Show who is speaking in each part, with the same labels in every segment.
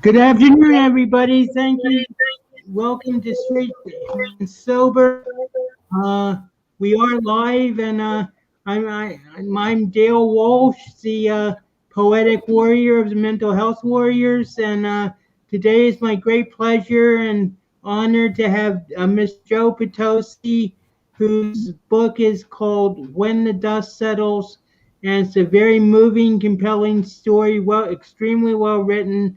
Speaker 1: Good afternoon, everybody. Thank you. Welcome to Sane and Sober. Uh, we are live, and I'm Dale Walsh, the poetic warrior of the mental health warriors, and today is my great pleasure and honor to have Miss Joe Patosi, whose book is called "When the Dust Settles," and it's a very moving, compelling story. Extremely well written,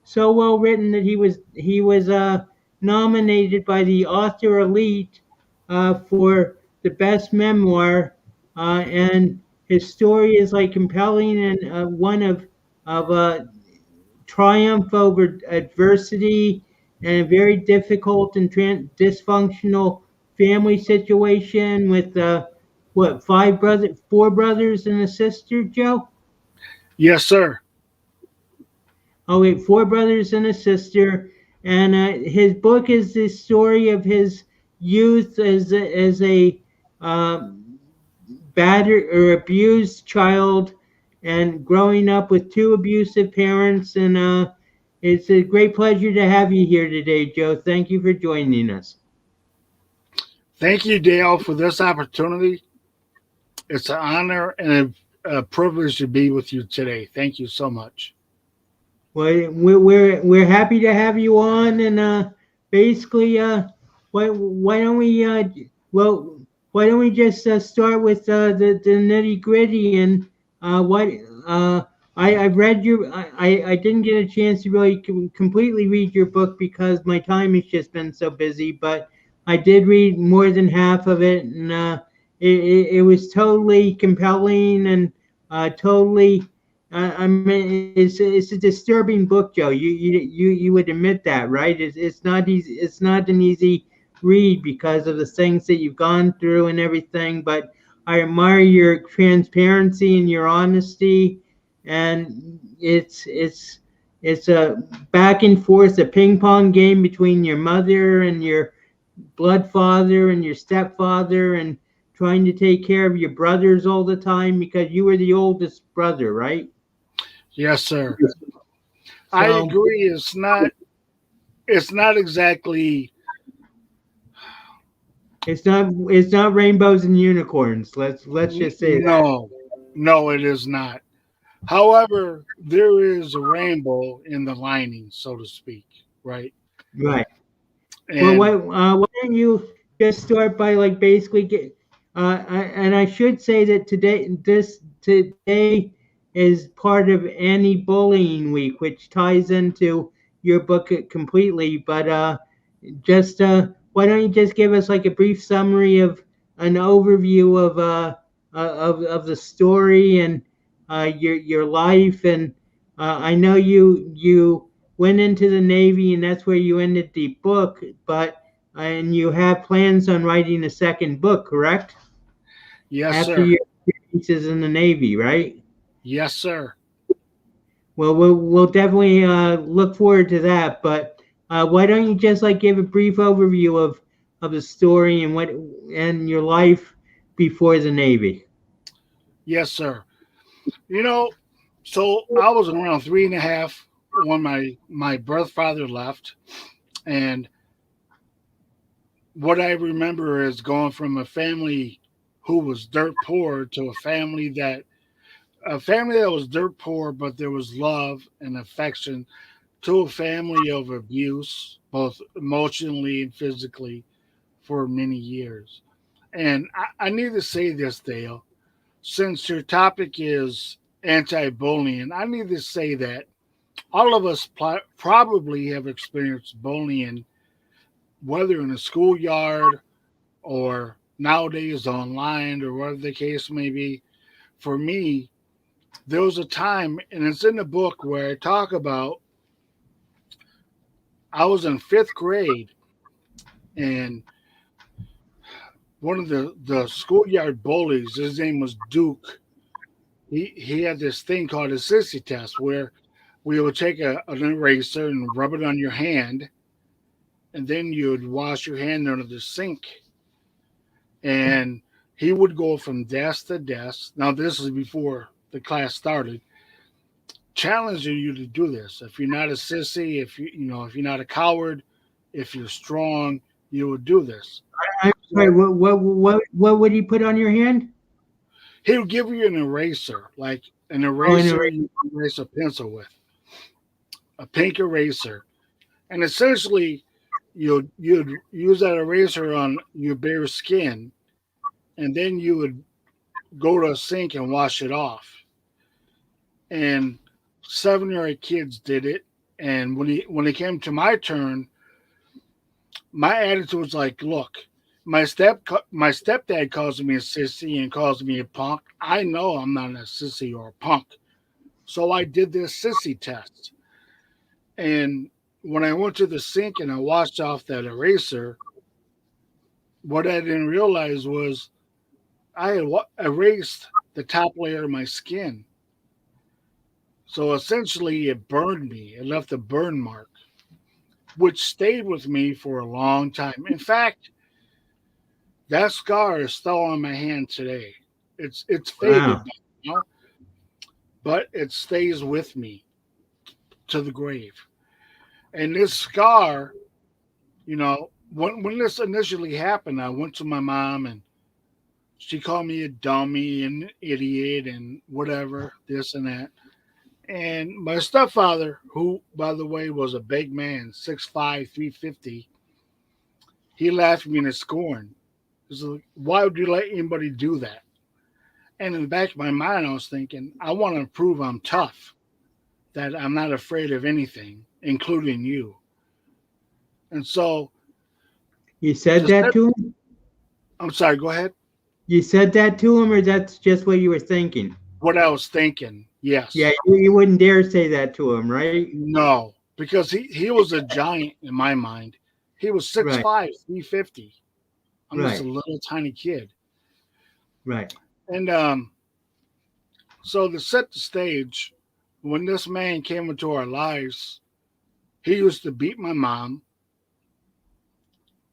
Speaker 1: so well written that he was nominated by the author elite for the best memoir, and his story is like compelling and one of triumph over adversity and a very difficult and dysfunctional family situation with four brothers and a sister, Joe.
Speaker 2: Yes, sir.
Speaker 1: Oh wait, four brothers and a sister, and his book is the story of his youth as a battered or abused child, and growing up with two abusive parents. And it's a great pleasure to have you here today, Joe. Thank you for joining us.
Speaker 2: Thank you, Dale, for this opportunity. It's an honor and a privilege to be with you today. Thank you so much.
Speaker 1: Well, we're happy to have you on, and basically, why don't we well why don't we just start with the nitty gritty and what uh, I've read I didn't get a chance to really completely read your book because my time has just been so busy, but I did read more than half of it, and it was totally compelling and totally. I mean, it's a disturbing book, Joe. You would admit that, right? It's not easy. It's not an easy read because of the things that you've gone through and everything. But I admire your transparency and your honesty, and it's a back and forth, a ping pong game between your mother and your blood father and your stepfather, and trying to take care of your brothers all the time because you were the oldest brother, right?
Speaker 2: Yes, sir. I
Speaker 1: So
Speaker 2: agree. It's not exactly
Speaker 1: it's not rainbows and unicorns. Let's just say that.
Speaker 2: no, no, it is not. However, there is a rainbow in the lining, so to speak, right?
Speaker 1: Right. Well,
Speaker 2: And
Speaker 1: why don't you just start by like basically get and I should say that today is part of anti-bullying week, which ties into your book completely. But just why don't you just give us like a brief summary of an overview of the story and your life, and I know you went into the Navy and that's where you ended the book, but and you have plans on writing a second book, correct?
Speaker 2: yes,
Speaker 1: After
Speaker 2: sir.
Speaker 1: your experiences in the Navy, right?
Speaker 2: Yes, sir.
Speaker 1: Well, we'll definitely look forward to that. But why don't you just like give a brief overview of the story and what and your life before the Navy?
Speaker 2: Yes, sir. You know, so I was around three and a half when my birth father left, and what I remember is going from a family who was dirt poor to a family that was dirt poor, but there was love and affection, to a family of abuse, both emotionally and physically, for many years. And I need to say this, Dale, since your topic is anti-bullying, I need to say that all of us probably have experienced bullying, whether in a schoolyard or nowadays online or whatever the case may be. For me, there was a time, and it's in the book, where I talk about I was in fifth grade, and one of the schoolyard bullies, his name was Duke. He had this thing called a sissy test where we would take an eraser and rub it on your hand, and then you'd wash your hand under the sink. And he would go from desk to desk. Now, this is before the class started. challenging you to do this. If you're not a sissy, if you're not a coward, if you're strong, you would do this.
Speaker 1: I'm sorry.
Speaker 2: So
Speaker 1: What would he put on your hand?
Speaker 2: he would give you an eraser, like an
Speaker 1: Oh, in a
Speaker 2: eraser you erase a pencil with, a pink eraser, and essentially you'd use that eraser on your bare skin, and then you would go to a sink and wash it off. And 7 or 8 kids did it. And when it came to my turn, my attitude was like, look, my stepdad calls me a sissy and calls me a punk. I know I'm not a sissy or a punk. So I did this sissy test. And when I went to the sink and I washed off that eraser, what I didn't realize was I had erased the top layer of my skin. So essentially, it burned me. It left a burn mark, which stayed with me for a long time. In fact, that scar is still on my hand today. It's
Speaker 1: wow.
Speaker 2: faded now, but it stays with me to the grave. And this scar, when this initially happened, I went to my mom and she called me a dummy and an idiot and whatever, this and that. And my stepfather, who, by the way, was a big man, 6'5", 350, he laughed at me in scorn. He's like, why would you let anybody do that? And in the back of my mind, I was thinking, I want to prove I'm tough, that I'm not afraid of anything, including you. And so,
Speaker 1: You said
Speaker 2: to
Speaker 1: that
Speaker 2: step,
Speaker 1: to him?
Speaker 2: I'm sorry, go ahead.
Speaker 1: You said that to him, or that's just what you were thinking?
Speaker 2: What I was thinking,
Speaker 1: Yeah,
Speaker 2: yes.
Speaker 1: you wouldn't dare say that to him, right?
Speaker 2: No, because he was a giant in my mind. He was
Speaker 1: Right,
Speaker 2: 6'5", 350. I'm just a
Speaker 1: right,
Speaker 2: little tiny kid.
Speaker 1: right.
Speaker 2: And so to set the stage, when this man came into our lives, he used to beat my mom.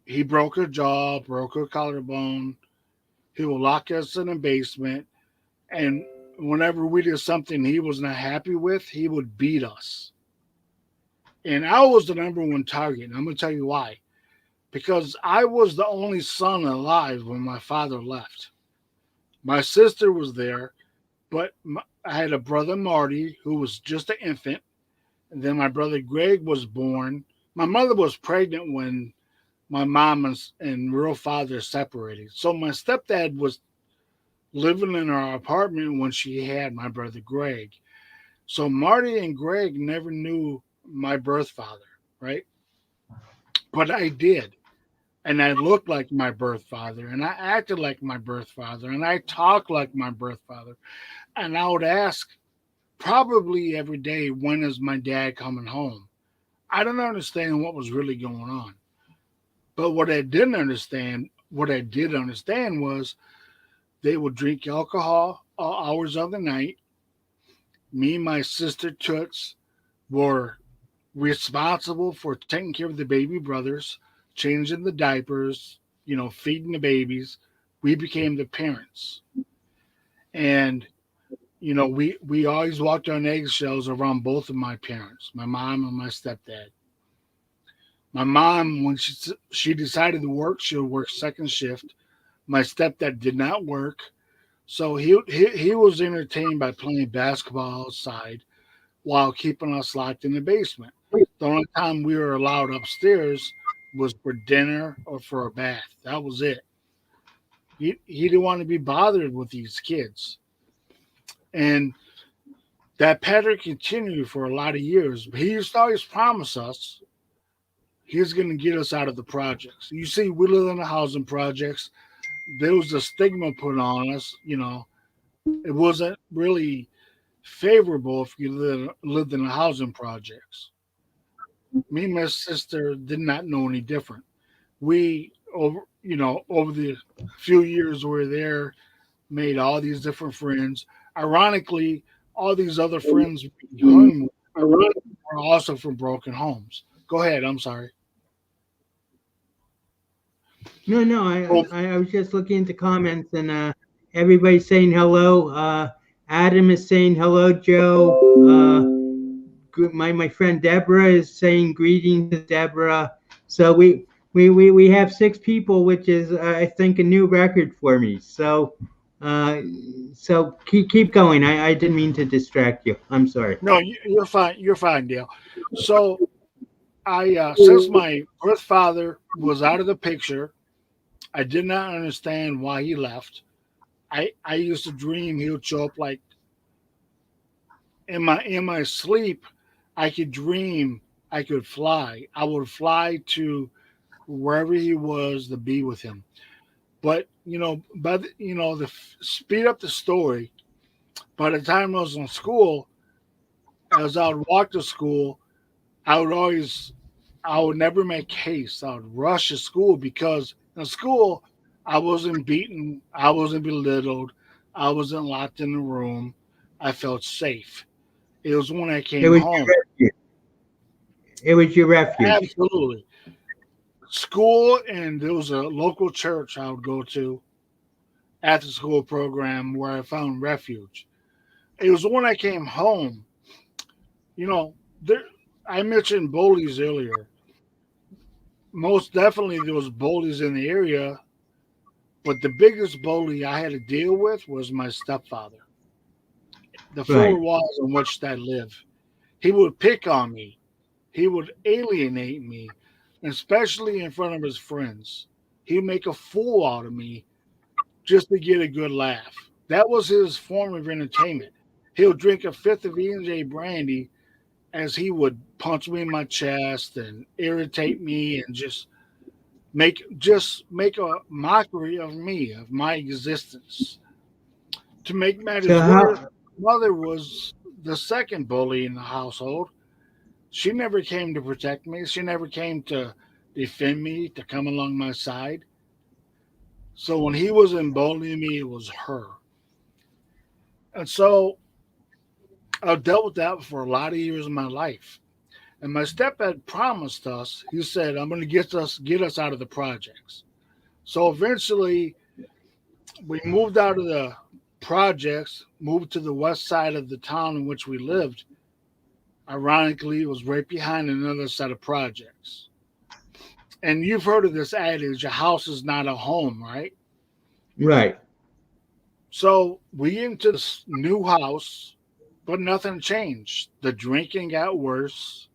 Speaker 2: He broke her jaw, broke her collarbone. He would lock us in a basement. And whenever we did something he was not happy with, he would beat us. And I was the number one target. And I'm going to tell you why. Because I was the only son alive when my father left. My sister was there, but I had a brother, Marty, who was just an infant. And then my brother Greg was born. My mother was pregnant when my mom and real father separated. So my stepdad was living in our apartment when she had my brother Greg. So Marty and Greg never knew my birth father, right? But I did. And I looked like my birth father, and I acted like my birth father, and I talked like my birth father. And I would ask probably every day, when is my dad coming home? I don't understand what was really going on. But what I did understand was they would drink alcohol all hours of the night. Me and my sister Toots were responsible for taking care of the baby brothers, changing the diapers, feeding the babies. We became the parents. And, we always walked on eggshells around both of my parents, my mom and my stepdad. My mom, when she decided to work, she would work second shift. My stepdad did not work, so he was entertained by playing basketball outside while keeping us locked in the basement. The only time we were allowed upstairs was for dinner or for a bath. That was it. He didn't want to be bothered with these kids, and that pattern continued for a lot of years. He used to always promise us he's going to get us out of the projects. You see, we live in the housing projects. There was a stigma put on us. It wasn't really favorable if you lived in the housing projects. Me and my sister did not know any different. We over the few years we were there, made all these different friends. Ironically, all these other friends we hung with were also from broken homes. Go ahead. I'm sorry.
Speaker 1: No, no,
Speaker 2: Oh,
Speaker 1: I was just looking at the comments and everybody's saying hello. Adam is saying hello, Joe. My friend Deborah is saying greetings to Deborah. So we have 6 people, which is I think a new record for me. Uh, so keep going. I didn't mean to distract you. I'm sorry.
Speaker 2: No, you're fine. You're fine, Dale. So I, since my birth father was out of the picture, I did not understand why he left. I used to dream he would show up like in my sleep. I could dream I could fly. I would fly to wherever he was to be with him. But the speed up the story. By the time I was in school, as I would walk to school, I would always, I would never make haste. I would rush to school because in school, I wasn't beaten, I wasn't belittled, I wasn't locked in the room. I felt safe. It was when I
Speaker 1: It
Speaker 2: came
Speaker 1: was
Speaker 2: home.
Speaker 1: your refuge. It was your refuge.
Speaker 2: Absolutely. School, and there was a local church I would go to after school program where I found refuge. It was when I came home, you know, there, I mentioned bullies earlier. Most definitely there was bullies in the area, but the biggest bully I had to deal with was my stepfather. The four
Speaker 1: Right.
Speaker 2: walls in which I live. He would pick on me. He would alienate me, especially in front of his friends. He'd make a fool out of me just to get a good laugh. That was his form of entertainment. He'll drink a fifth of E&J brandy as he would punch me in my chest and irritate me and just make a mockery of me, of my existence. To make
Speaker 1: So
Speaker 2: matters worse,
Speaker 1: how
Speaker 2: mother was the second bully in the household. She never came to protect me. She never came to defend me, to come along my side. So when he was in bullying me, it was her. And so I've dealt with that for a lot of years of my life. And my stepdad promised us, he said, I'm going to get us out of the projects. So eventually we moved out of the projects, moved to the west side of the town in which we lived. Ironically, it was right behind another set of projects. And you've heard of this adage, a house is not a home, right?
Speaker 1: right?
Speaker 2: So we get into this new house, but nothing changed. The drinking got worse.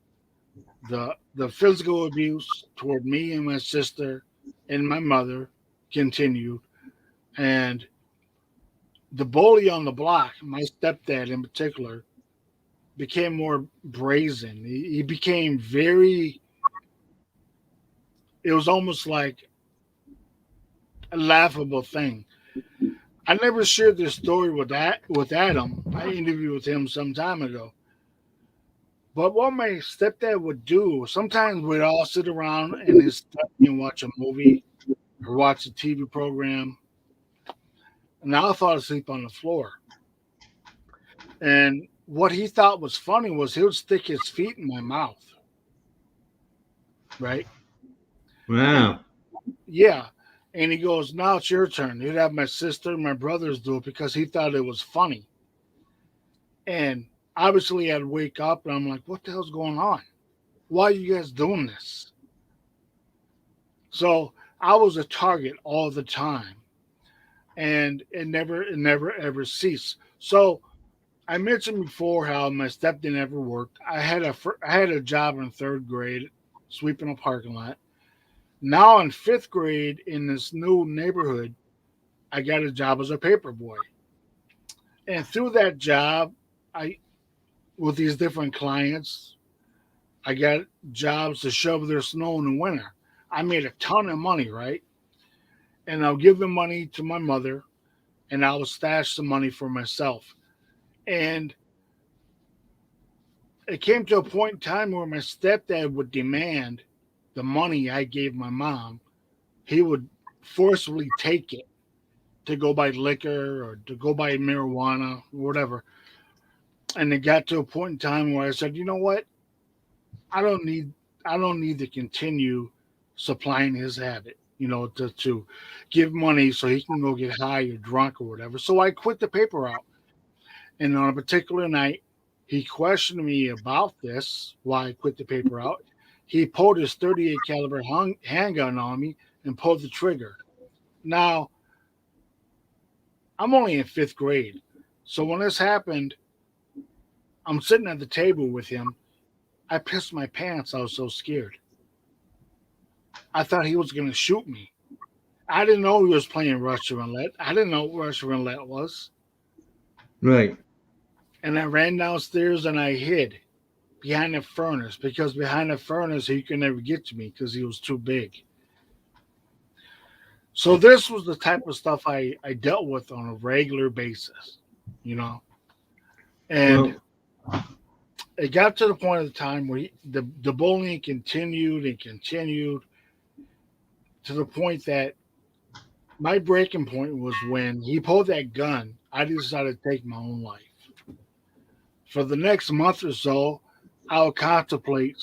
Speaker 2: The physical abuse toward me and my sister and my mother continued. And the bully on the block, my stepdad in particular, became more brazen. He became very, it was almost like a laughable thing. I never shared this story with Adam. I interviewed with him some time ago. But what my stepdad would do, sometimes we'd all sit around in his study and watch a movie or watch a TV program, and I'll fall asleep on the floor. And what he thought was funny was he would stick his feet in my mouth, right? And
Speaker 1: Wow.
Speaker 2: yeah. And he goes, now it's your turn. He'd have my sister and my brothers do it because he thought it was funny. And obviously I'd wake up and I'm like, what the hell's going on? Why are you guys doing this? So I was a target all the time. And it never ever ceased. So I mentioned before how my stepdad never worked. I had a job in third grade, sweeping a parking lot. Now in fifth grade in this new neighborhood, I got a job as a paper boy. And through that job, I with these different clients, I got jobs to shovel their snow in the winter. I made a ton of money, right? And I'll give the money to my mother, and I'll stash the money for myself. And it came to a point in time where my stepdad would demand the money I gave my mom. He would forcibly take it to go buy liquor or to go buy marijuana or whatever. And it got to a point in time where I said, you know what? I don't need I don't need to continue supplying his habit, to give money so he can go get high or drunk or whatever. So I quit the paper out. And on a particular night, he questioned me about this, why I quit the paper out. He pulled his 38 caliber handgun on me and pulled the trigger. Now, I'm only in fifth grade. So when this happened, I'm sitting at the table with him. I pissed my pants. I was so scared. I thought he was going to shoot me. I didn't know he was playing Russian roulette. I didn't know what Russian roulette was.
Speaker 1: Right.
Speaker 2: And I ran downstairs and I hid behind the furnace because behind the furnace he could never get to me because he was too big. So this was the type of stuff I dealt with on a regular basis, you know. And
Speaker 1: Well,
Speaker 2: it got to the point of the time where the bullying continued and continued to the point that my breaking point was when he pulled that gun. I decided to take my own life. For the next month or so, I'll contemplate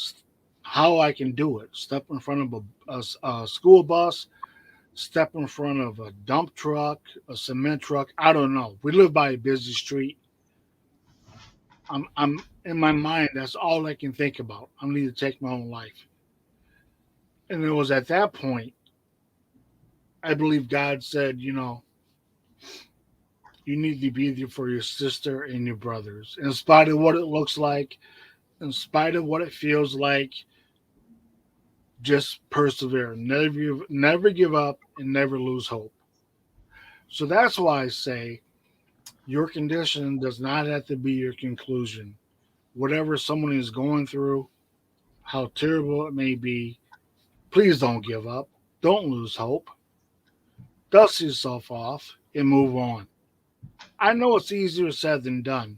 Speaker 2: how I can do it. Step in front of a school bus, step in front of a dump truck, a cement truck. I don't know. We live by a busy street. I'm in my mind. That's all I can think about. I need to take my own life. And it was at that point I believe God said, you need to be there for your sister and your brothers, in spite of what it looks like, in spite of what it feels like. Just persevere. Never give up and never lose hope. So that's why I say your condition does not have to be your conclusion. Whatever someone is going through, how terrible it may be, please don't give up. Don't lose hope. Dust yourself off and move on. I know it's easier said than done.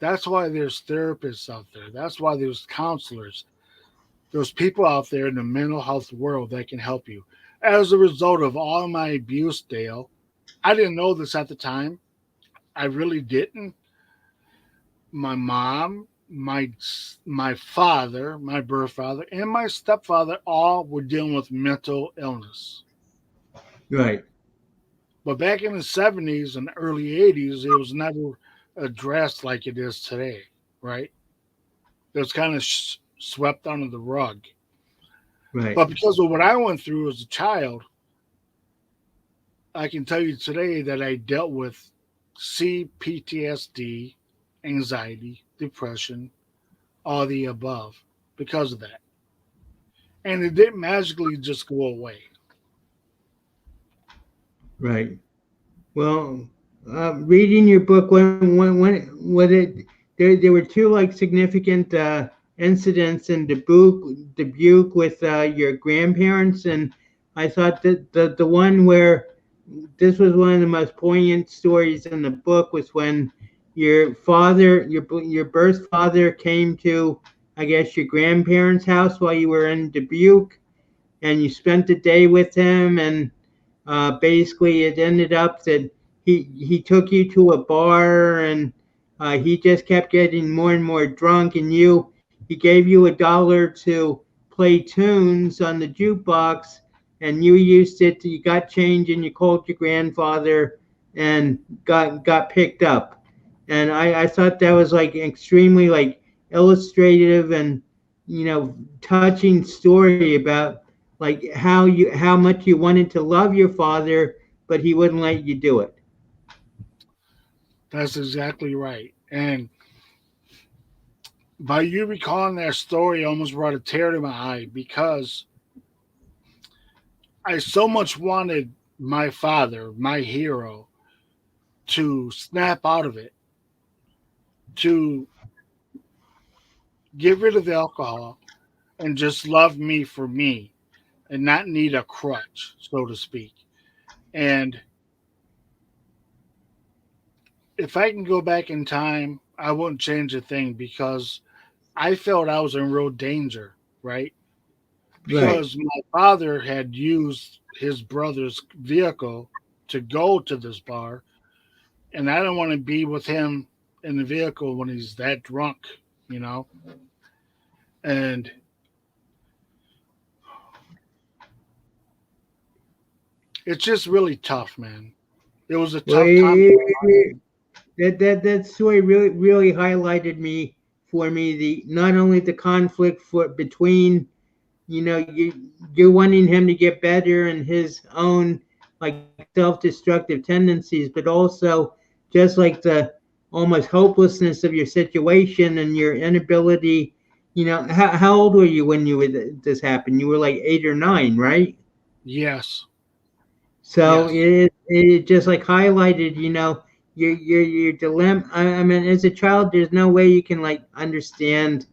Speaker 2: That's why there's therapists out there. That's why there's counselors. There's people out there in the mental health world that can help you. As a result of all my abuse, Dale, I didn't know this at the time. I really didn't. My mom, my father, my birth father, and my stepfather all were dealing with mental illness.
Speaker 1: right.
Speaker 2: But back in the 70s and early 80s, it was never addressed like it is today, right? It was kind of swept under the rug.
Speaker 1: Right.
Speaker 2: But because of what I went through as a child, I can tell you today that I dealt with CPTSD, anxiety, depression, all the above because of that. And it didn't magically just go away.
Speaker 1: Right. Well, reading your book when was it? There were two like significant incidents in Dubuque with your grandparents, and I thought that the one where this was one of the most poignant stories in the book was when your father, your birth father, came to, I guess, your grandparents' house while you were in Dubuque, and you spent the day with him, and basically it ended up that he took you to a bar, and he just kept getting more and more drunk, and he gave you $1 to play tunes on the jukebox, and you used it. You got change, and you called your grandfather and got picked up. And I thought that was like extremely like illustrative and touching story about like how much you wanted to love your father, but he wouldn't let you do it.
Speaker 2: That's exactly right. And by you recalling that story, almost brought a tear to my eye because I so much wanted my father, my hero, to snap out of it, to get rid of the alcohol and just love me for me and not need a crutch, so to speak. And if I can go back in time, I wouldn't change a thing because I felt I was in real danger, right?
Speaker 1: Right.
Speaker 2: Because my father had used his brother's vehicle to go to this bar, and I don't want to be with him in the vehicle when he's that drunk, you know? And it's just really tough, man. It was a
Speaker 1: Well,
Speaker 2: tough time.
Speaker 1: that story really highlighted me for me the not only the conflict for between you're wanting him to get better and his own like self-destructive tendencies, but also just like the almost hopelessness of your situation and your inability. How old were you when this happened? You were like 8 or 9, right?
Speaker 2: Yes,
Speaker 1: So
Speaker 2: yes,
Speaker 1: it just like highlighted, your dilemma. I mean, as a child, there's no way you can like understand,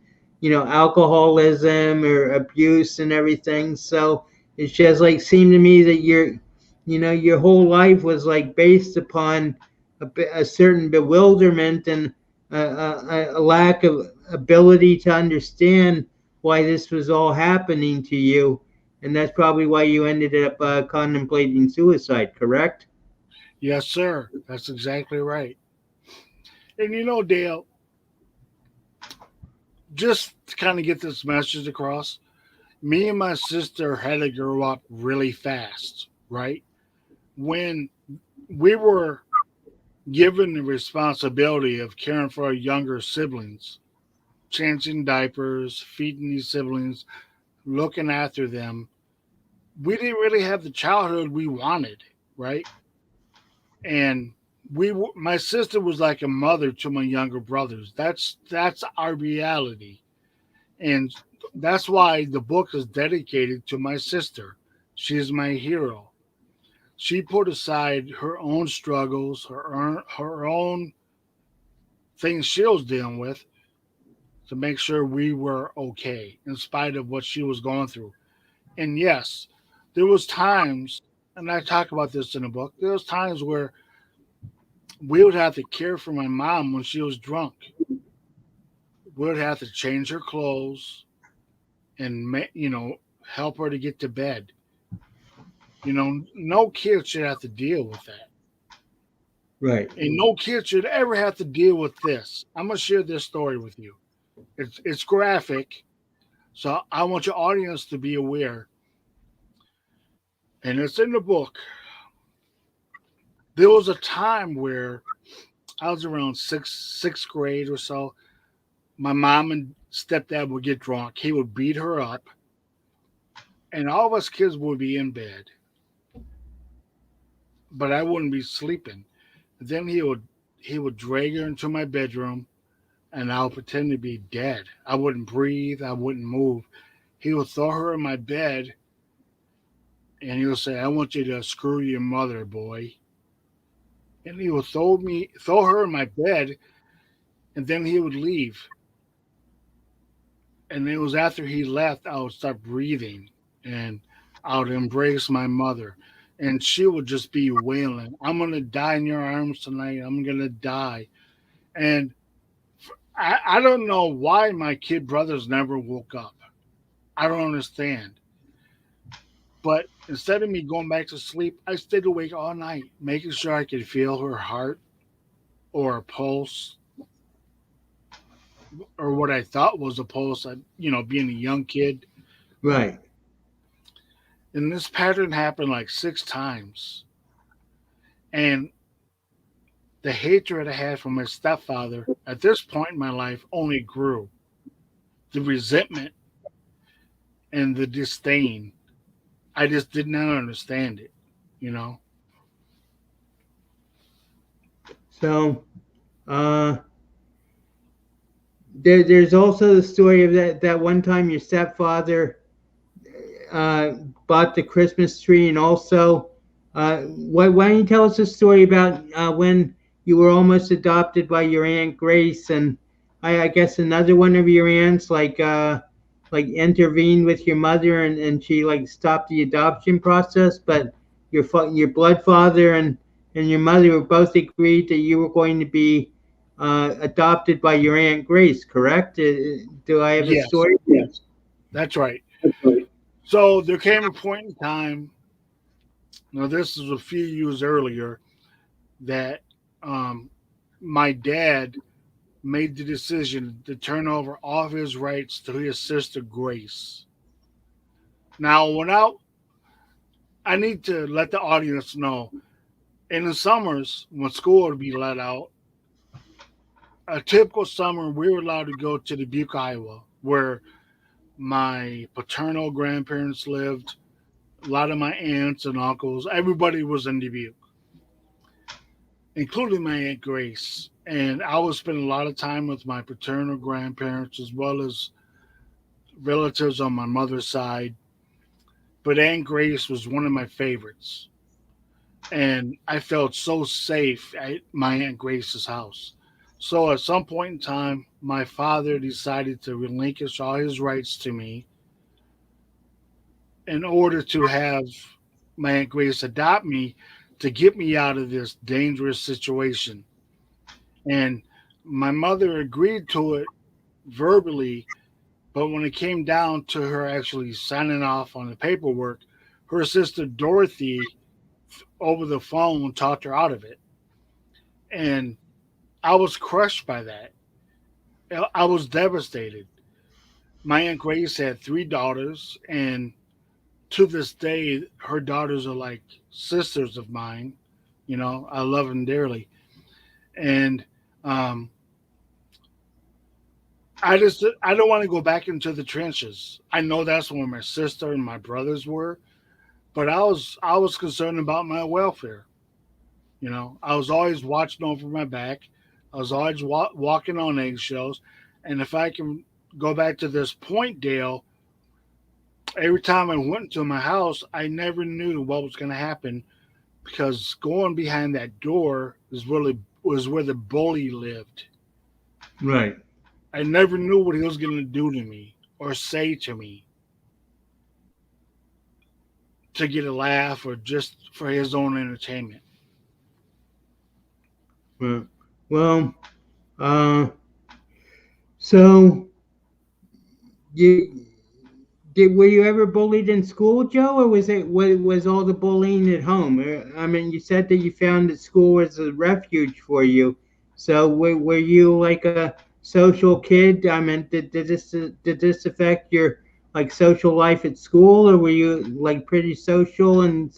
Speaker 1: alcoholism or abuse and everything. So it's just like seemed to me that your whole life was like based upon a certain bewilderment and a lack of ability to understand why this was all happening to you, and that's probably why you ended up contemplating suicide, correct?
Speaker 2: yes, sir. That's exactly right. And Dale, just to kind of get this message across, me and my sister had to grow up really fast, right? When we were given the responsibility of caring for our younger siblings, changing diapers, feeding these siblings, looking after them, we didn't really have the childhood we wanted, right? And my sister was like a mother to my younger brothers. That's our reality, and that's why the book is dedicated to my sister. She is my hero. She put aside her own struggles, her own things she was dealing with to make sure we were okay in spite of what she was going through. And yes, there was times, and I talk about this in the book, there was times where we would have to care for my mom when she was drunk. We would have to change her clothes and help her to get to bed. No kid should have to deal with that.
Speaker 1: Right.
Speaker 2: And no kid should ever have to deal with this. I'm gonna share this story with you. It's graphic, so I want your audience to be aware. And it's in the book. There was a time where I was around sixth grade or so. My mom and stepdad would get drunk. He would beat her up, and all of us kids would be in bed, but I wouldn't be sleeping. Then he would drag her into my bedroom, and I would pretend to be dead. I wouldn't breathe. I wouldn't move. He would throw her in my bed, and he would say, "I want you to screw your mother, boy." And he would throw her in my bed, and then he would leave. And it was after he left, I would start breathing, and I would embrace my mother, and she would just be wailing, "I'm gonna die in your arms tonight. I'm gonna die." And I don't know why my kid brothers never woke up. I don't understand. But instead of me going back to sleep, I stayed awake all night, making sure I could feel her heart or a pulse or what I thought was a pulse. Being a young kid.
Speaker 1: Right.
Speaker 2: And this pattern happened like 6 times. And the hatred I had for my stepfather at this point in my life only grew. The resentment and the disdain. I just did not understand it, you know?
Speaker 1: So there's also the story of that one time your stepfather uh, bought the Christmas tree, and also, why don't you tell us a story about when you were almost adopted by your aunt Grace, and I guess another one of your aunts like intervened with your mother, and she like stopped the adoption process, but your blood father and your mother were both agreed that you were going to be adopted by your aunt Grace, correct? Do I have a
Speaker 2: Yes,
Speaker 1: story? Yes.
Speaker 2: that's right. So there came a point in time, now this is a few years earlier, that um, my dad made the decision to turn over all of his rights to his sister Grace. Now, I need to let the audience know, in the summers when school would be let out, a typical summer, we were allowed to go to Dubuque, Iowa, where my paternal grandparents lived. A lot of my aunts and uncles, everybody was in Dubuque, including my Aunt Grace. And I would spend a lot of time with my paternal grandparents as well as relatives on my mother's side. But Aunt Grace was one of my favorites. And I felt so safe at my Aunt Grace's house. So at some point in time, my father decided to relinquish all his rights to me in order to have my Aunt Grace adopt me to get me out of this dangerous situation. And my mother agreed to it verbally, but when it came down to her actually signing off on the paperwork, her sister Dorothy over the phone talked her out of it. And I was crushed by that. I was devastated. My Aunt Grace had three daughters, and to this day, her daughters are like sisters of mine. You know, I love them dearly. And um, I don't want to go back into the trenches. I know that's where my sister and my brothers were, but I was concerned about my welfare. You know, I was always watching over my back. I was always walking on eggshells. And if I can go back to this point, Dale, every time I went into my house, I never knew what was going to happen because going behind that door was where the bully lived.
Speaker 1: Right.
Speaker 2: I never knew what he was going to do to me or say to me to get a laugh or just for his own entertainment.
Speaker 1: Well, well, uh, so you were you ever bullied in school, Joe, or was all the bullying at home? I mean, you said that you found that school was a refuge for you. So were you like a social kid? I mean, did this affect your like social life at school, or were you like pretty social and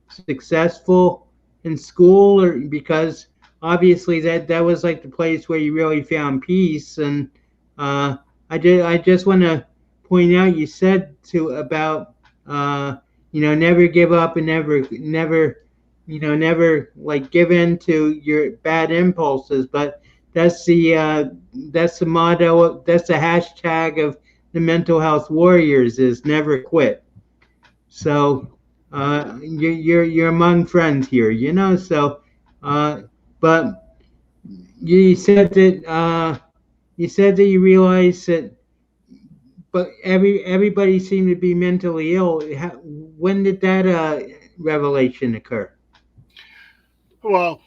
Speaker 1: successful in school, or because obviously that was like the place where you really found peace and uh, I just want to point out you said to about never give up and never like give in to your bad impulses, but that's the motto, that's the hashtag of the mental health warriors is never quit. So you're among friends here, so uh, but you said that you realized that, but everybody seemed to be mentally ill. When did that revelation occur?
Speaker 2: Well,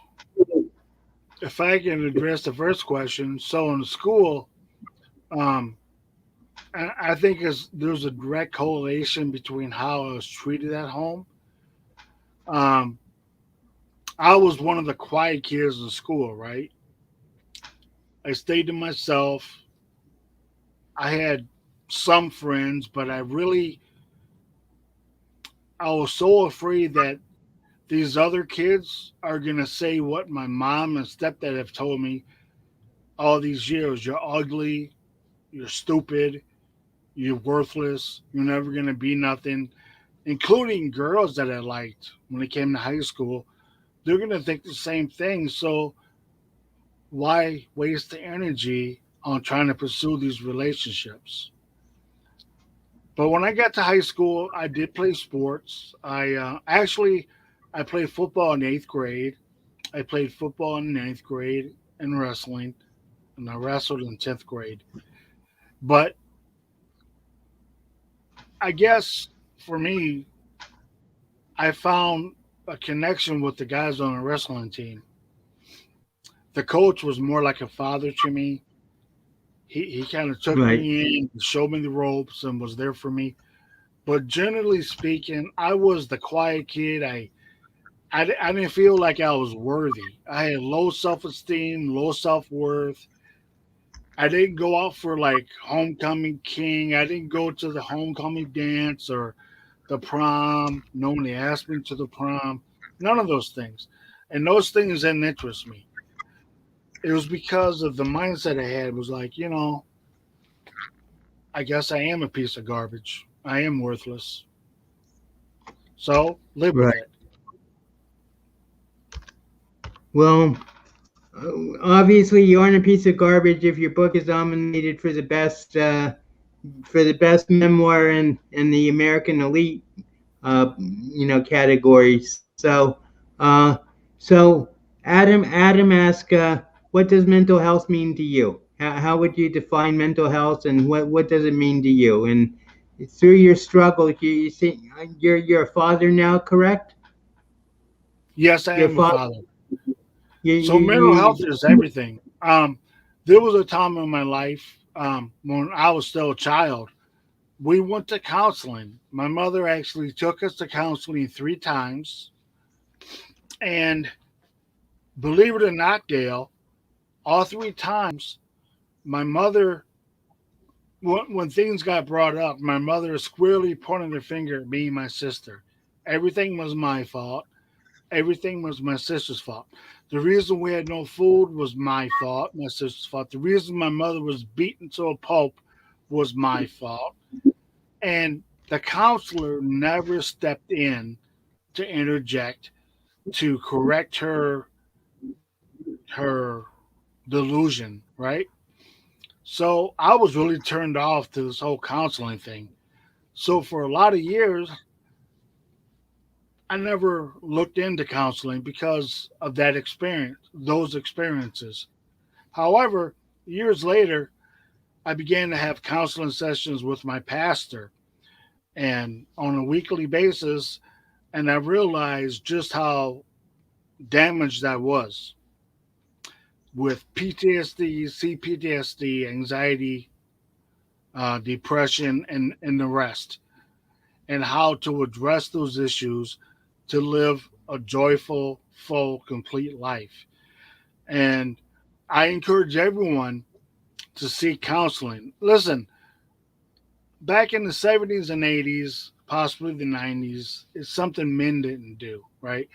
Speaker 2: if I can address the first question, so in school, um, I think there's a direct correlation between how I was treated at home. Um, I was one of the quiet kids in school, right? I stayed to myself. I had some friends, but I was so afraid that these other kids are gonna say what my mom and stepdad have told me all these years. You're ugly. You're stupid. You're worthless. You're never gonna be nothing. Including girls that I liked when they came to high school, they're gonna think the same thing. So why waste the energy on trying to pursue these relationships? But when I got to high school, I did play sports. I played football in eighth grade. I played football in ninth grade and wrestling, and I wrestled in 10th grade. But I guess for me, I found a connection with the guys on the wrestling team. The coach was more like a father to me. He kind of took
Speaker 1: Right.
Speaker 2: me in, showed me the ropes, and was there for me. But generally speaking, I was the quiet kid. I didn't feel like I was worthy. I had low self esteem, low self worth. I didn't go out for like homecoming king. I didn't go to the homecoming dance or the prom. No one asked me to the prom. None of those things. And those things didn't interest me. It was because of the mindset I had. It was like, I guess I am a piece of garbage. I am worthless. So live with
Speaker 1: Right.
Speaker 2: it.
Speaker 1: Well, obviously you aren't a piece of garbage if your book is nominated for the best memoir in the American elite category. Uh, so Adam asked, what does mental health mean to you? How would you define mental health, and what does it mean to you? And through your struggle, you think you're a father now, correct?
Speaker 2: Yes, I
Speaker 1: Your
Speaker 2: am a
Speaker 1: father,
Speaker 2: father.
Speaker 1: you,
Speaker 2: So
Speaker 1: you,
Speaker 2: mental health
Speaker 1: you,
Speaker 2: is everything. There was a time in my life when I was still a child. We went to counseling. My mother actually took us to counseling 3 times. And believe it or not, Dale, all 3 times, my mother, when things got brought up, my mother squarely pointed her finger at me and my sister. Everything was my fault. Everything was my sister's fault. The reason we had no food was my fault, my sister's fault. The reason my mother was beaten to a pulp was my fault. And the counselor never stepped in to interject to correct her delusion, right? So I was really turned off to this whole counseling thing. So for a lot of years, I never looked into counseling because of that experience, those experiences. However, years later, I began to have counseling sessions with my pastor and on a weekly basis, and I realized just how damaged I was with PTSD, CPTSD, anxiety, depression, and the rest, and how to address those issues to live a joyful, full, complete life. And I encourage everyone to seek counseling. Listen, back in the 70s and 80s, possibly the 90s, it's something men didn't do, right?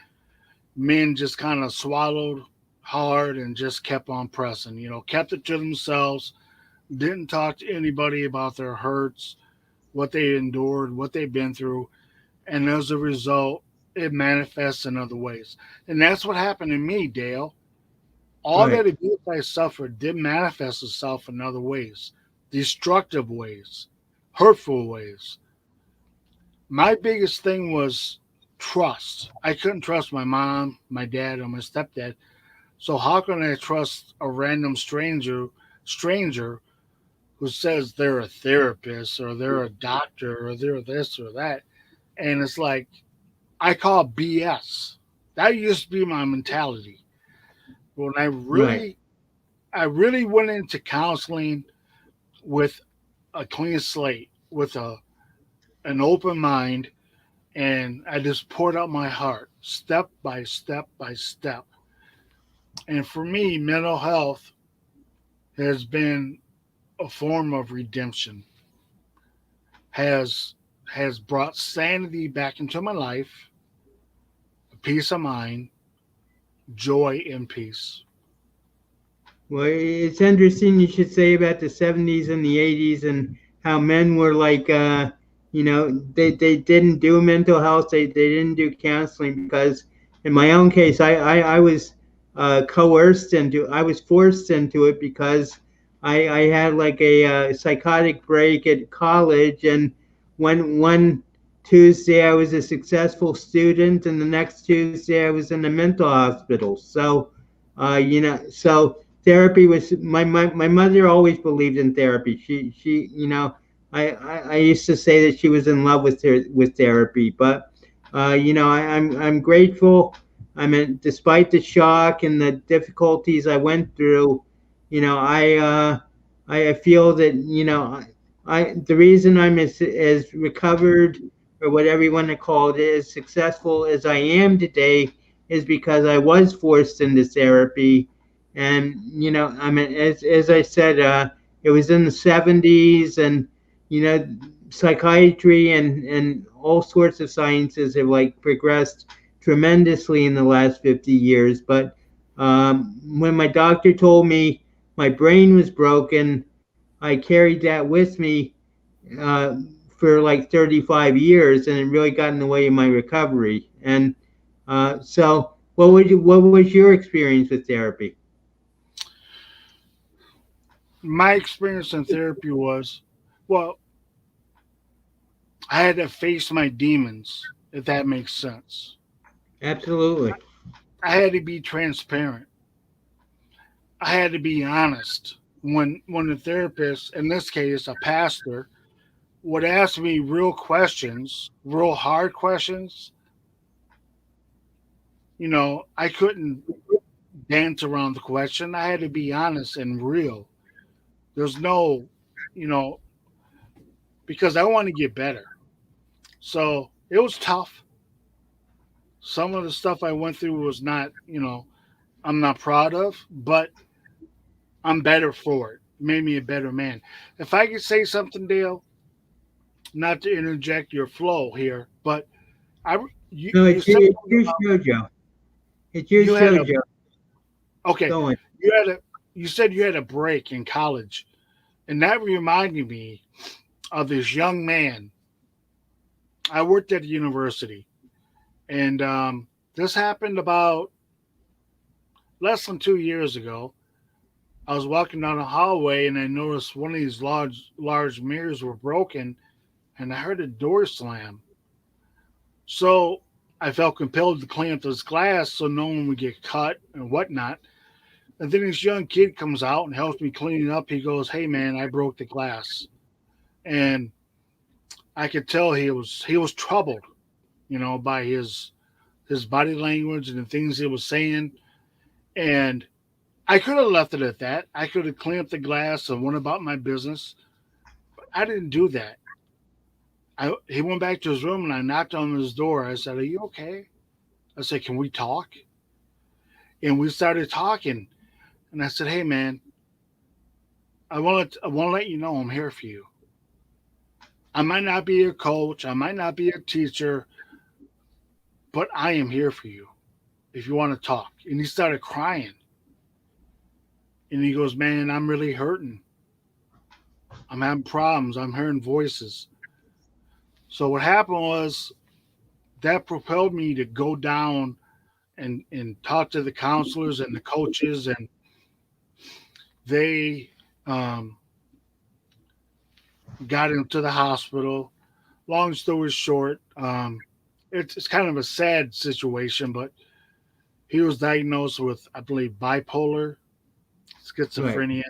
Speaker 2: Men just kind of swallowed hard and just kept on pressing, kept it to themselves, didn't talk to anybody about their hurts, what they endured, what they've been through. And as a result, it manifests in other ways. And that's what happened to me, Dale. All
Speaker 1: right,
Speaker 2: that abuse I suffered did manifest itself in other ways, destructive ways, hurtful ways. My biggest thing was trust. I couldn't trust my mom, my dad, or my stepdad. So how can I trust a random stranger who says they're a therapist or they're a doctor or they're this or that? And it's like I call BS. That used to be my mentality. When
Speaker 1: right.
Speaker 2: I really went into counseling with a clean slate, with an open mind, and I just poured out my heart, step by step by step. And for me, mental health has been a form of redemption. Has has brought sanity back into my life, peace of mind, joy, and peace.
Speaker 1: Well, it's interesting you should say about the 70s and the 80s and how men were like, they didn't do mental health, they didn't do counseling because, in my own case, I was I was forced into it because I had like a psychotic break at college, and one Tuesday I was a successful student, and the next Tuesday I was in a mental hospital. So therapy was my mother always believed in therapy. I used to say that she was in love with therapy, but I'm grateful. I mean, despite the shock and the difficulties I went through, you know I feel that I the reason I'm as recovered, or whatever you want to call it, as successful as I am today is because I was forced into therapy. And I mean, as I said, it was in the 70s, and you know psychiatry and all sorts of sciences have like progressed tremendously in the last 50 years. But When my doctor told me my brain was broken, I carried that with me uh, for like 35 years, and it really got in the way of my recovery. And so, what was your experience with therapy?
Speaker 2: My experience in therapy was, well, I had to face my demons, if that makes sense.
Speaker 1: Absolutely.
Speaker 2: I had to be transparent. I had to be honest. When the therapist, in this case, a pastor, would ask me real questions, real hard questions, I couldn't dance around the question. I had to be honest and real. There's no, you know, because I want to get better. So it was tough. Some of the stuff I went through was not, I'm not proud of, but I'm better for it. Made me a better man. If I could say something, Dale, not to interject your flow here, but I
Speaker 1: No,
Speaker 2: you said
Speaker 1: it's
Speaker 2: something
Speaker 1: your
Speaker 2: about
Speaker 1: show, Joe. It's your
Speaker 2: you had
Speaker 1: show,
Speaker 2: a
Speaker 1: Joe.
Speaker 2: okay,
Speaker 1: Go on.
Speaker 2: you had a you said you had a break in college, and that reminded me of this young man. I worked at the university, and this happened about less than 2 years ago. I was walking down a hallway, and I noticed one of these large mirrors were broken, and I heard a door slam. So I felt compelled to clean up this glass so no one would get cut and whatnot. And then this young kid comes out and helps me clean it up. He goes, "Hey man, I broke the glass," and I could tell he was troubled, by his body language and the things he was saying. And I could have left it at that. I could have cleaned up the glass and went about my business. But I didn't do that. He went back to his room and I knocked on his door. I said, "Are you okay?" I said, "Can we talk?" And we started talking. And I said, "Hey man, I want to let you know I'm here for you. I might not be your coach, I might not be a teacher, but I am here for you if you want to talk." And he started crying. And he goes, "Man, I'm really hurting. I'm having problems. I'm hearing voices." So what happened was that propelled me to go down and talk to the counselors and the coaches, and they um, got him to the hospital. Long story short, it's kind of a sad situation, but he was diagnosed with, I believe, bipolar
Speaker 1: Right.
Speaker 2: schizophrenia,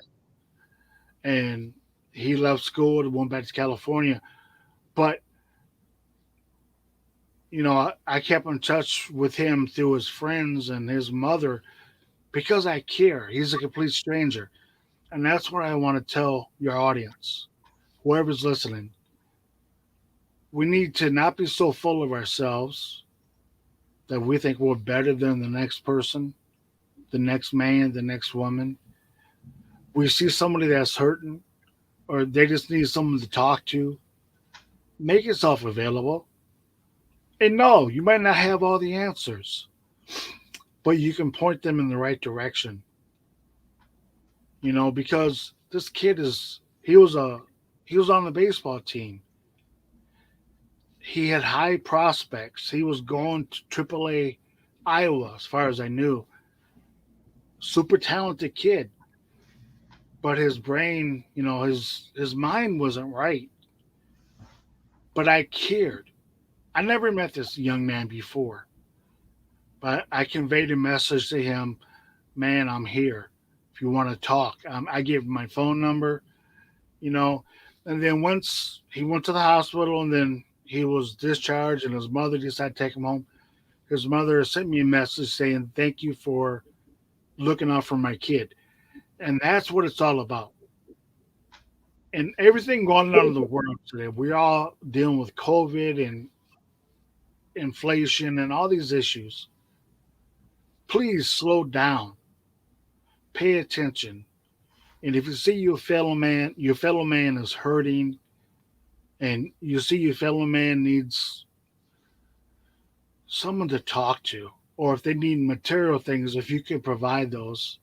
Speaker 2: and he left school and went back to California. But I kept in touch with him through his friends and his mother because I care. He's a complete stranger, and that's what I want to tell your audience, whoever's listening. We need to not be so full of ourselves that we think we're better than the next person, the next man, the next woman. We see somebody that's hurting or they just need someone to talk to, make yourself available. And no, you might not have all the answers, but you can point them in the right direction. Because this kid he was on the baseball team. He had high prospects. He was going to AAA Iowa, as far as I knew. Super talented kid, but his brain, his mind wasn't right. But I cared. I never met this young man before, but I conveyed a message to him. Man, I'm here. If you want to talk, I gave him my phone number. You know, and then once he went to the hospital, and then he was discharged, and his mother decided to take him home. His mother sent me a message saying, "Thank you for looking out for my kid," and that's what it's all about. And everything going on in the world today, we're all dealing with COVID and inflation and all these issues. Please slow down, pay attention, and if you see your fellow man is hurting, and you see your fellow man needs someone to talk to, or if they need material things, if you can provide those,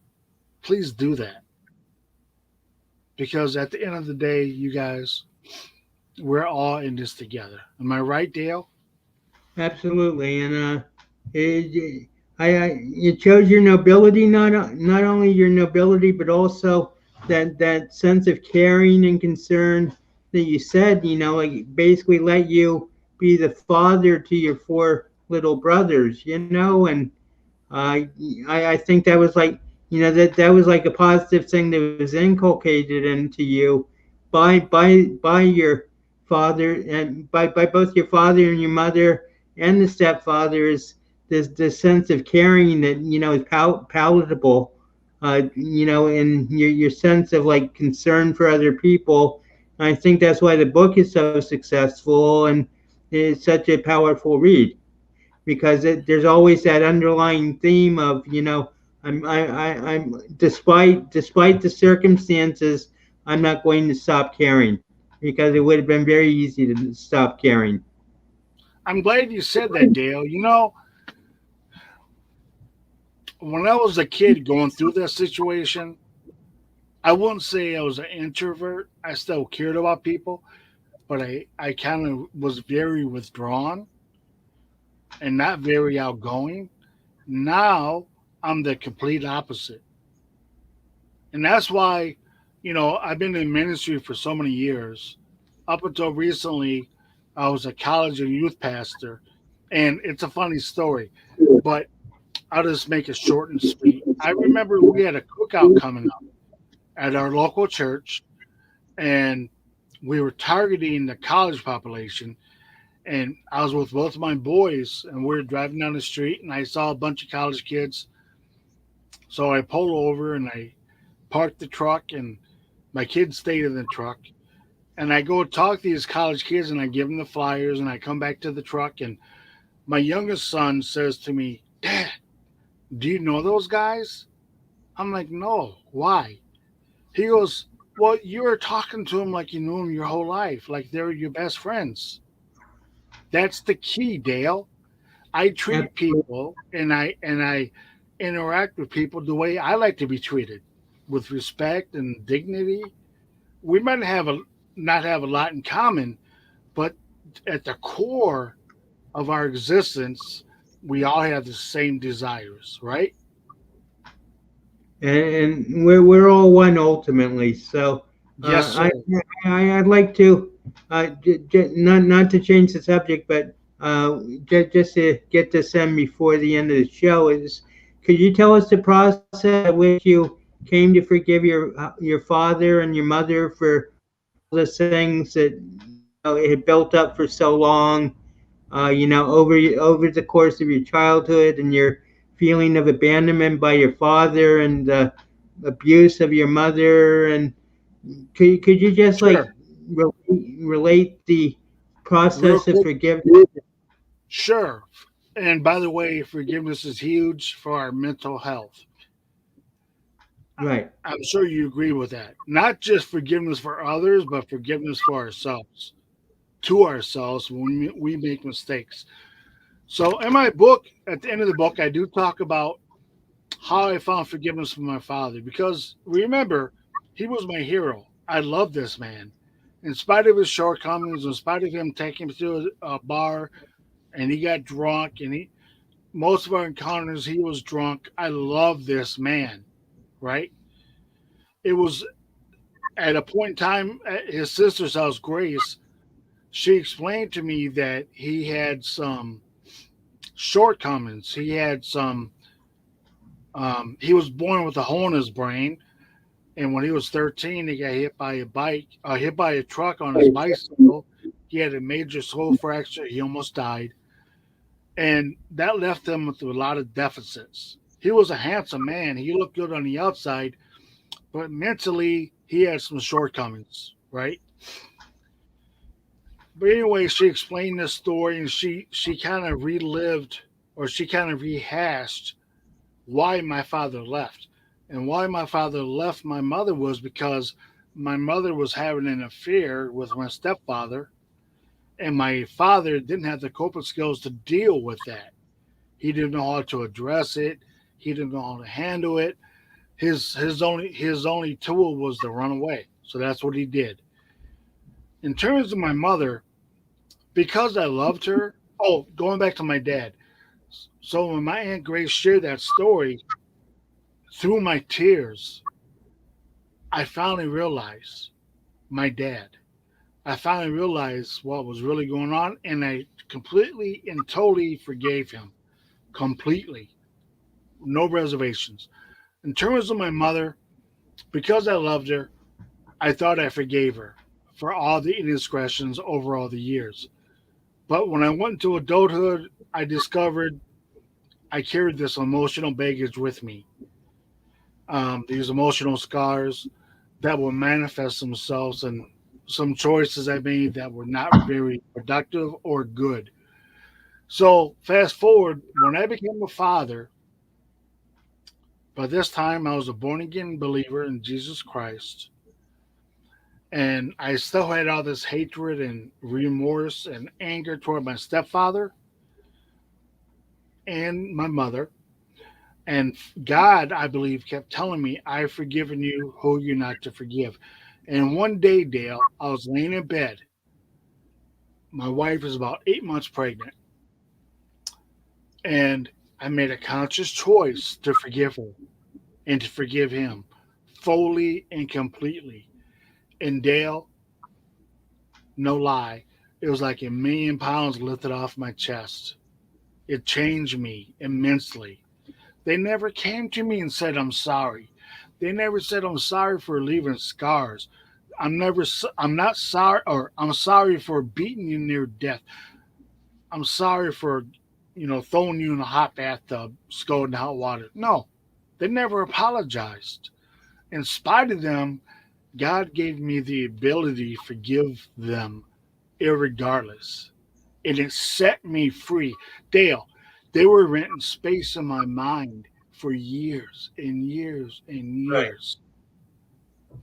Speaker 2: please do that. Because at the end of the day, you guys, we're all in this together. Am I right, Dale?
Speaker 1: Absolutely, and it, it shows your nobility, not only your nobility, but also that sense of caring and concern that you said. Like basically let you be the father to your four little brothers. And uh, I think that was like that was like a positive thing that was inculcated into you by your father and by both your father and your mother and the stepfather is this sense of caring that is palatable, and your sense of like concern for other people. And I think that's why the book is so successful and it's such a powerful read because there's always that underlying theme of I'm despite the circumstances, I'm not going to stop caring because it would have been very easy to stop caring.
Speaker 2: I'm glad you said that, Dale. You know, when I was a kid going through that situation, I wouldn't say I was an introvert. I still cared about people, but I kind of was very withdrawn and not very outgoing. Now I'm the complete opposite. And that's why, I've been in ministry for so many years. Up until recently, I was a college and youth pastor. And it's a funny story, but I'll just make it short and sweet. I remember we had a cookout coming up at our local church, and we were targeting the college population. And I was with both of my boys, and we were driving down the street, and I saw a bunch of college kids. So I pulled over and I parked the truck, and my kids stayed in the truck. And I go talk to these college kids, and I give them the flyers, and I come back to the truck, and my youngest son says to me, "Dad, do you know those guys?" I'm like, "No, why?" He goes, "Well, you were talking to them like you knew them your whole life, like they were your best friends." That's the key, Dale. I treat people and I interact with people the way I like to be treated, with respect and dignity. We might not have a lot in common, but at the core of our existence, we all have the same desires, right?
Speaker 1: And we're all one ultimately. So
Speaker 2: Yes,
Speaker 1: uh,
Speaker 2: sir.
Speaker 1: I'd like to not to change the subject, but just to get this in before the end of the show is, could you tell us the process by which you came to forgive your father and your mother for all the things that it had built up for so long, over the course of your childhood and your feeling of abandonment by your father and the abuse of your mother, and could you just
Speaker 2: Sure.
Speaker 1: like relate the
Speaker 2: Real
Speaker 1: process of
Speaker 2: quick,
Speaker 1: forgiveness?
Speaker 2: sure. And by the way, forgiveness is huge for our mental health.
Speaker 1: Right.
Speaker 2: I'm sure you agree with that. Not just forgiveness for others, but forgiveness for ourselves, to ourselves when we make mistakes. So, in my book, at the end of the book, I do talk about how I found forgiveness from my father because remember, he was my hero. I love this man. In spite of his shortcomings, in spite of him taking me to a bar and he got drunk and most of our encounters he was drunk. I love this man, right? It was at a point in time at his sister's house, Grace, she explained to me that he had some shortcomings. He was born with a hole in his brain, and when he was 13, he got hit by a truck on his bicycle. He had a major skull fracture. He almost died, and that left him with a lot of deficits. He was a handsome man. He looked good on the outside, but mentally he had some shortcomings, right? But anyway, she explained this story and she kind of relived or she kind of rehashed why my father left. And why my father left my mother was because my mother was having an affair with my stepfather, and my father didn't have the coping skills to deal with that. He didn't know how to address it. He didn't know how to handle it. His only tool was to run away. So that's what he did. In terms of my mother, because I loved her. Oh, going back to my dad. So when my aunt Grace shared that story, through my tears, I finally realized my dad. I finally realized what was really going on, and I completely and totally forgave him. Completely. No reservations. In terms of my mother, because I loved her, I thought I forgave her for all the indiscretions over all the years. But when I went into adulthood, I discovered I carried this emotional baggage with me. These emotional scars that will manifest themselves in some choices I made that were not very productive or good. So, fast forward, when I became a father, by this time I was a born again believer in Jesus Christ. And I still had all this hatred and remorse and anger toward my stepfather and my mother. And God, I believe, kept telling me, I've forgiven you, who you're not to forgive. And one day, Dale, I was laying in bed. My wife is about 8 months pregnant. And I made a conscious choice to forgive her and to forgive him fully and completely. And Dale, no lie, it was like £1,000,000 lifted off my chest. It changed me immensely. They never came to me and said, I'm sorry. They never said, I'm sorry for leaving scars. I'm not sorry, or I'm sorry for beating you near death. I'm sorry for, throwing you in a hot bathtub, scalding hot water. No, they never apologized. In spite of them, God gave me the ability to forgive them irregardless. And it set me free. Dale, they were renting space in my mind for years and years and
Speaker 1: Right.
Speaker 2: years.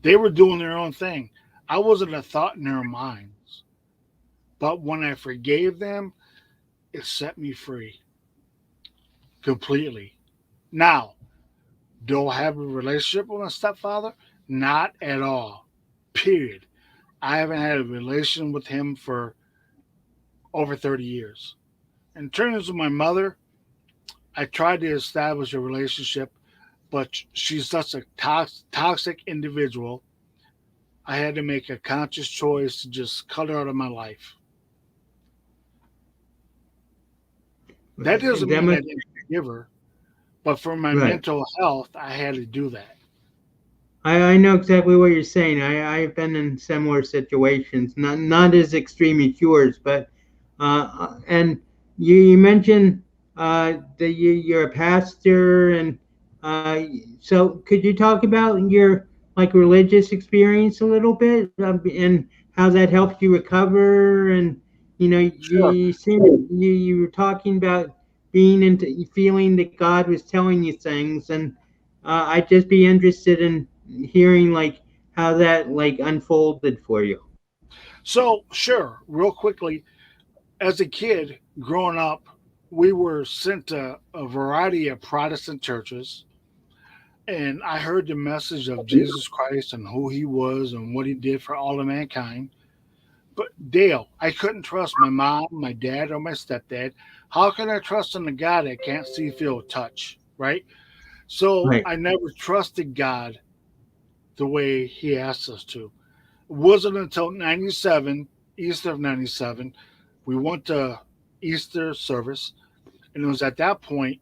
Speaker 2: They were doing their own thing. I wasn't a thought in their minds. But when I forgave them, it set me free completely. Now, do I have a relationship with my stepfather? Not at all. Period. I haven't had a relation with him for over 30 years. In terms of my mother, I tried to establish a relationship, but she's such a toxic individual. I had to make a conscious choice to just cut her out of my life. That doesn't
Speaker 1: That
Speaker 2: mean I
Speaker 1: must
Speaker 2: didn't forgive her, but for my
Speaker 1: right.
Speaker 2: mental health, I had to do that.
Speaker 1: I know exactly what you're saying. I've been in similar situations, not as extreme as yours, but and you mentioned that you're a pastor, and so could you talk about your like religious experience a little bit, and how that helped you recover? And
Speaker 2: Sure.
Speaker 1: you seem you were talking about being into feeling that God was telling you things, and I'd just be interested in hearing like how that like unfolded for you.
Speaker 2: So, sure, real quickly, as a kid growing up, we were sent to a variety of Protestant churches, and I heard the message of Jesus Christ and who he was and what he did for all of mankind. But Dale, I couldn't trust my mom, my dad, or my stepdad. How can I trust in a God I can't see, feel, touch? Right? So
Speaker 1: Right.
Speaker 2: I never trusted God the way he asked us to. It wasn't until 97, Easter of 97, we went to Easter service. And it was at that point,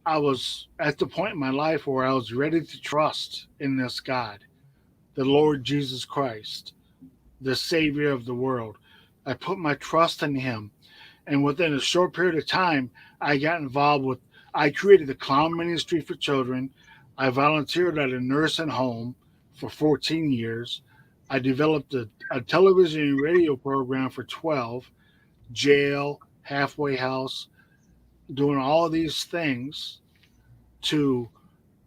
Speaker 2: I was at the point in my life where I was ready to trust in this God, the Lord Jesus Christ, the Savior of the world. I put my trust in him. And within a short period of time, I got involved with, I created the clown ministry for children. I volunteered at a nursing home for 14 years. I developed a television and radio program for 12, jail, halfway house, doing all these things to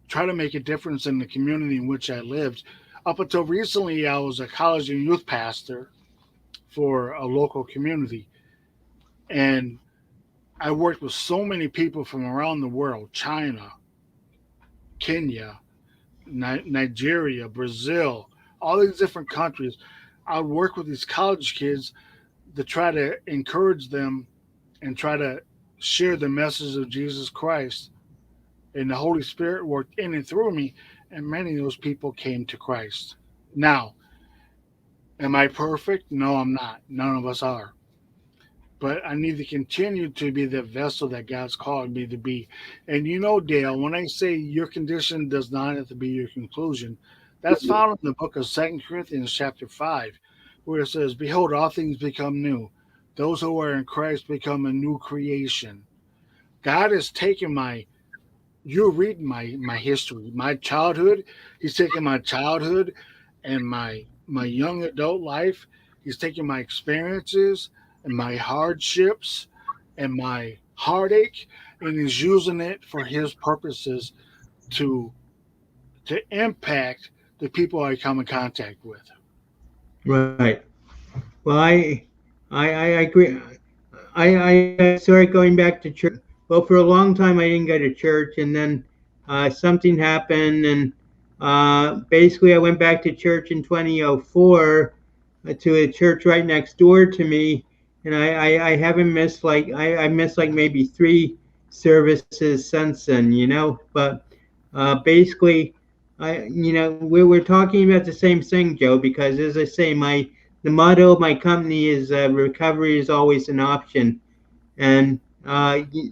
Speaker 2: try to make a difference in the community in which I lived. Up until recently, I was a college and youth pastor for a local community. And I worked with so many people from around the world: China, Kenya, Nigeria, Brazil, all these different countries. I would work with these college kids to try to encourage them and try to share the message of Jesus Christ. And the Holy Spirit worked in and through me, and many of those people came to Christ. Now, am I perfect? No, I'm not. None of us are. But I need to continue to be the vessel that God's called me to be. And you know, Dale, when I say your condition does not have to be your conclusion, that's found in the book of Second Corinthians chapter 5, where it says, "Behold, all things become new. Those who are in Christ become a new creation." God has taken my, you're reading my history, my childhood. He's taken my childhood and my young adult life. He's taken my experiences and my hardships and my heartache, and he's using it for his purposes to to impact the people I come in contact with.
Speaker 1: Right. Well, I agree. I started going back to church. Well, for a long time I didn't go to church, and then something happened, and basically I went back to church in 2004 to a church right next door to me, and I haven't missed I missed like maybe three services since then, you know. But basically, we're talking about the same thing, Joe, because as I say, my the motto of my company is recovery is always an option, and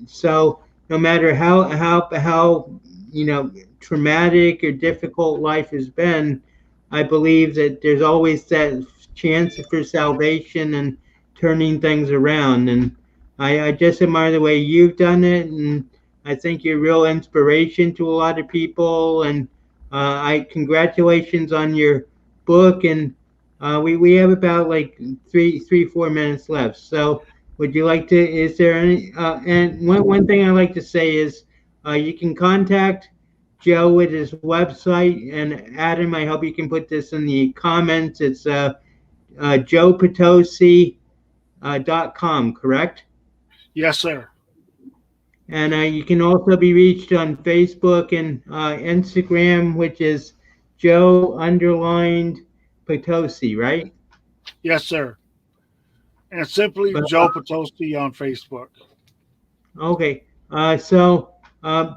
Speaker 1: so no matter how you know traumatic or difficult life has been, I believe that there's always that chance for salvation and turning things around. And I just admire the way you've done it, and I think you're a real inspiration to a lot of people. And I congratulations on your book. And we have about like 4 minutes left. So would you like to? Is there any? And one thing I like to say is, you can contact Joe with his website, and Adam, I hope you can put this in the comments. It's Joe Patosi .com, correct?
Speaker 2: Yes, sir.
Speaker 1: And you can also be reached on Facebook and Instagram, which is Joe underlined Patosi, right?
Speaker 2: Yes, sir. And simply
Speaker 1: But
Speaker 2: Joe Patosi on Facebook.
Speaker 1: okay. So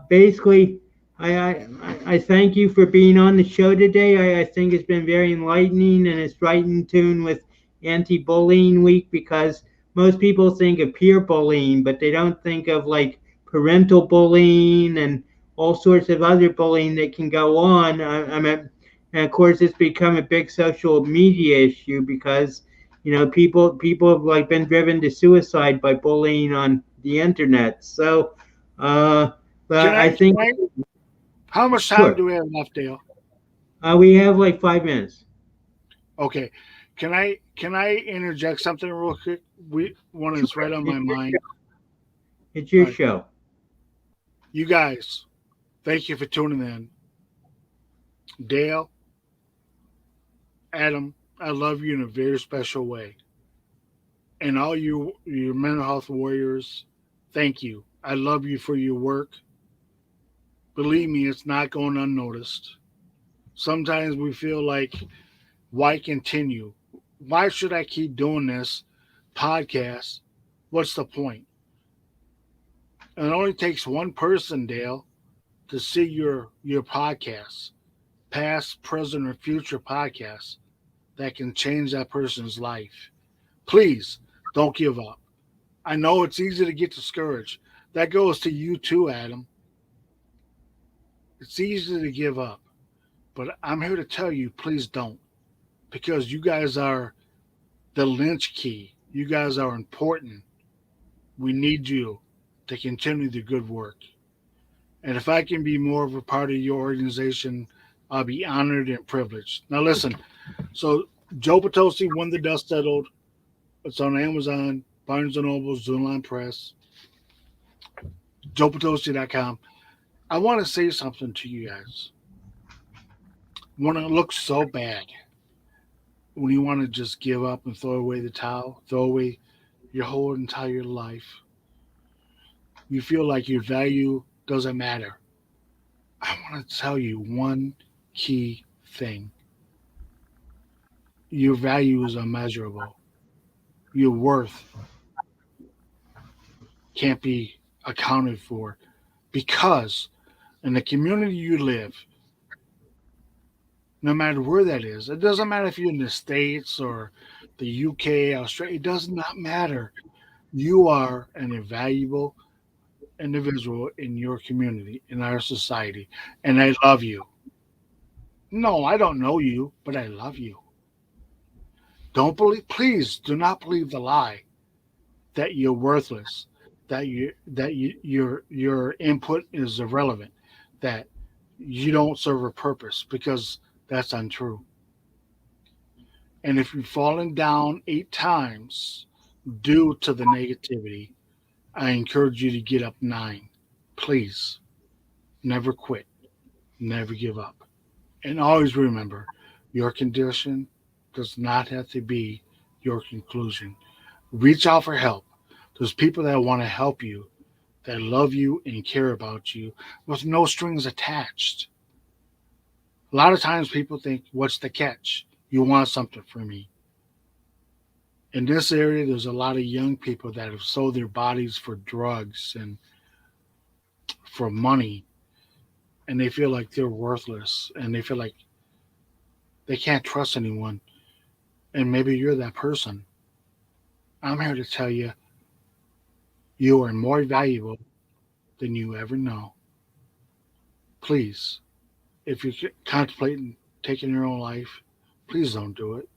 Speaker 1: basically, I thank you for being on the show today. I think it's been very enlightening, and it's right in tune with anti-bullying week, because most people think of peer bullying, but they don't think of like parental bullying and all sorts of other bullying that can go on. I mean, and of course, it's become a big social media issue because people have like been driven to suicide by bullying on the internet. So, uh, but I
Speaker 2: Can
Speaker 1: think
Speaker 2: I? How much time
Speaker 1: sure.
Speaker 2: do we have left, Dale?
Speaker 1: We have like 5 minutes.
Speaker 2: Okay. Can I interject something real quick? We one that's right
Speaker 1: Sure.
Speaker 2: on my mind.
Speaker 1: It's
Speaker 2: All
Speaker 1: your
Speaker 2: right,
Speaker 1: show.
Speaker 2: you guys, thank you for tuning in. Dale, Adam, I love you in a very special way. And all your mental health warriors, thank you. I love you for your work. Believe me, it's not going unnoticed. Sometimes we feel like, why continue? Why should I keep doing this podcast? What's the point? And it only takes one person, Dale, to see your podcast, past, present, or future podcasts, that can change that person's life. Please don't give up. I know it's easy to get discouraged. That goes to you too, Adam. It's easy to give up. But I'm here to tell you, please don't. Because you guys are the lynch key. You guys are important. We need you to continue the good work. And if I can be more of a part of your organization, I'll be honored and privileged. Now, listen. So, Joe Patosi, When the Dust Settled. It's on Amazon, Barnes& and Noble, Zoomline Press, JoePatosi.com. I want to say something to you guys. When it looks so bad, when you want to just give up and throw away the towel, throw away your whole entire life, you feel like your value doesn't matter. I want to tell you one key thing: your value is unmeasurable. Your worth can't be accounted for because in the community you live, no matter where that is, it doesn't matter if you're in the States or the UK, Australia, it does not matter. You are an invaluable individual in your community, in our society, and I love you. No, I don't know you, but I love you. Don't believe, please do not believe the lie that you're worthless, your input is irrelevant, that you don't serve a purpose, because that's untrue. And if you've fallen down 8 times due to the negativity, I encourage you to get up nine. Please, never quit, never give up. And always remember, your condition does not have to be your conclusion. Reach out for help. There's people that want to help you, that love you and care about you with no strings attached. A lot of times people think, what's the catch? You want something from me. In this area, there's a lot of young people that have sold their bodies for drugs and for money, and they feel like they're worthless and they feel like they can't trust anyone. And maybe you're that person. I'm here to tell you, you are more valuable than you ever know. Please, if you're contemplating taking your own life, please don't do it,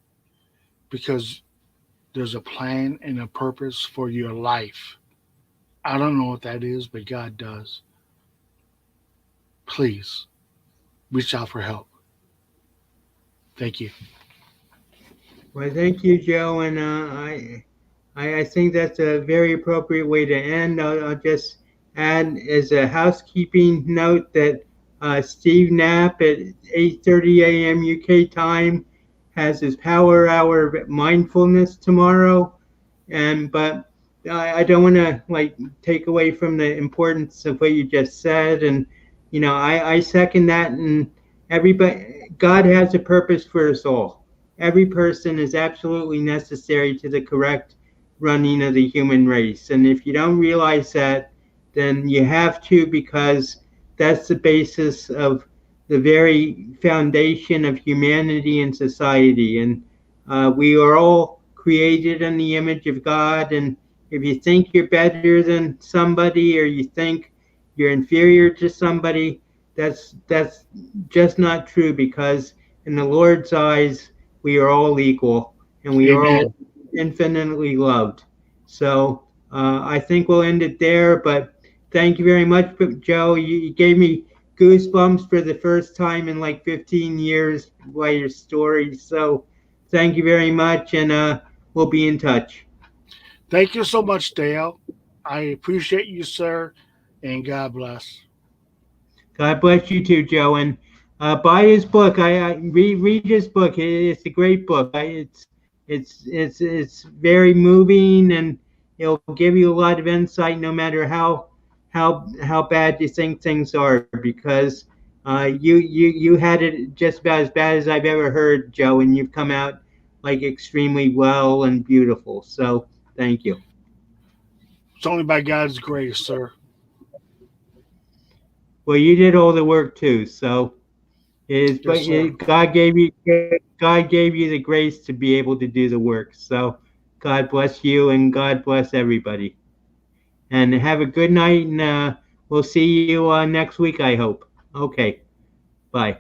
Speaker 2: because there's a plan and a purpose for your life. I don't know what that is, but God does. Please reach out for help. Thank you.
Speaker 1: Well, thank you, Joe, and I think that's a very appropriate way to end. I'll just add as a housekeeping note that Steve Knapp at 8:30 a.m. UK time has his Power Hour of mindfulness tomorrow, and but I don't want to like take away from the importance of what you just said, and I second that, and everybody, God has a purpose for us all. Every person is absolutely necessary to the correct running of the human race. And if you don't realize that, then you have to, because that's the basis of the very foundation of humanity and society. And we are all created in the image of God. And if you think you're better than somebody, or you think you're inferior to somebody, that's just not true, because in the Lord's eyes, we are all equal and we are all
Speaker 2: Amen.
Speaker 1: infinitely loved. So I think we'll end it there. But thank you very much, Joe. You gave me goosebumps for the first time in like 15 years by your story. So thank you very much, and we'll be in touch.
Speaker 2: Thank you so much, Dale. I appreciate you, sir, and God bless.
Speaker 1: God bless you too, Joe. And buy his book. I read his book. It's a great book. It's very moving, and it'll give you a lot of insight, no matter how bad you think things are. Because you had it just about as bad as I've ever heard, Joe, and you've come out like extremely well and beautiful. So thank you.
Speaker 2: It's only by God's grace, sir.
Speaker 1: Well, you did all the work too. So is
Speaker 2: Yes,
Speaker 1: but
Speaker 2: sir.
Speaker 1: God gave you the grace to be able to do the work. So God bless you, and God bless everybody. And have a good night, and we'll see you next week, I hope. Okay, bye.